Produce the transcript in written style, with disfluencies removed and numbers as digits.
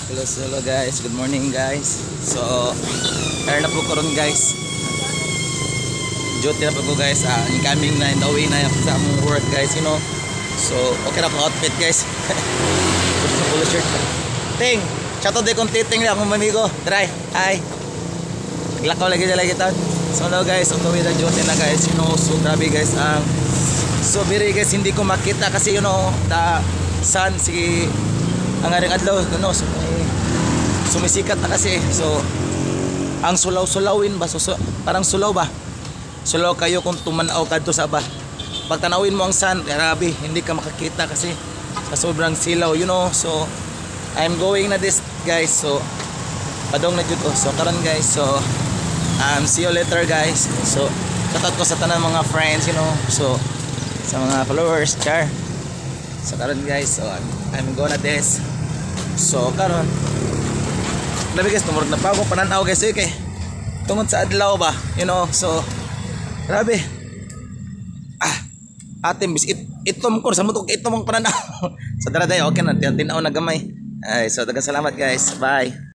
Hello guys, good morning guys. So, air na po karon guys. Duty na po ko guys. Incoming na in the way na sa among work guys, you know. So, okay na po outfit guys. Polo shirt. Ting, chato de kong titing lang akong mamigo. Try, hi. Naglakaw lagi kita. So now guys, on the way na duty na guys, you know. So grabe guys, so very guys, hindi ko makita kasi you know, the sun, ang aring adlaw, no, so, sumisikat na kasi. So ang sulaw-sulawin ba, parang sulaw ba, sulaw kayo kung tumanaw kadto sa ba, pag tanawin mo ang sun, grabe, hindi ka makakita kasi sa sobrang silaw, you know. So I'm going na this guys, so padong na jud ko. So karon guys, so see you later guys. So shoutout ko sa tanan mga friends, you know, so sa mga followers, char. So karon guys, so I'm gonna this. So karon labi guys, tumurog na pa ako pananaw guys, okay, tungod sa adlaw ba, you know. So grabe, atim bis itom ko sa mutog itom ang pananaw. So tara tayo, okay na, tinaw na gamay. Ay, so daghang salamat guys, bye.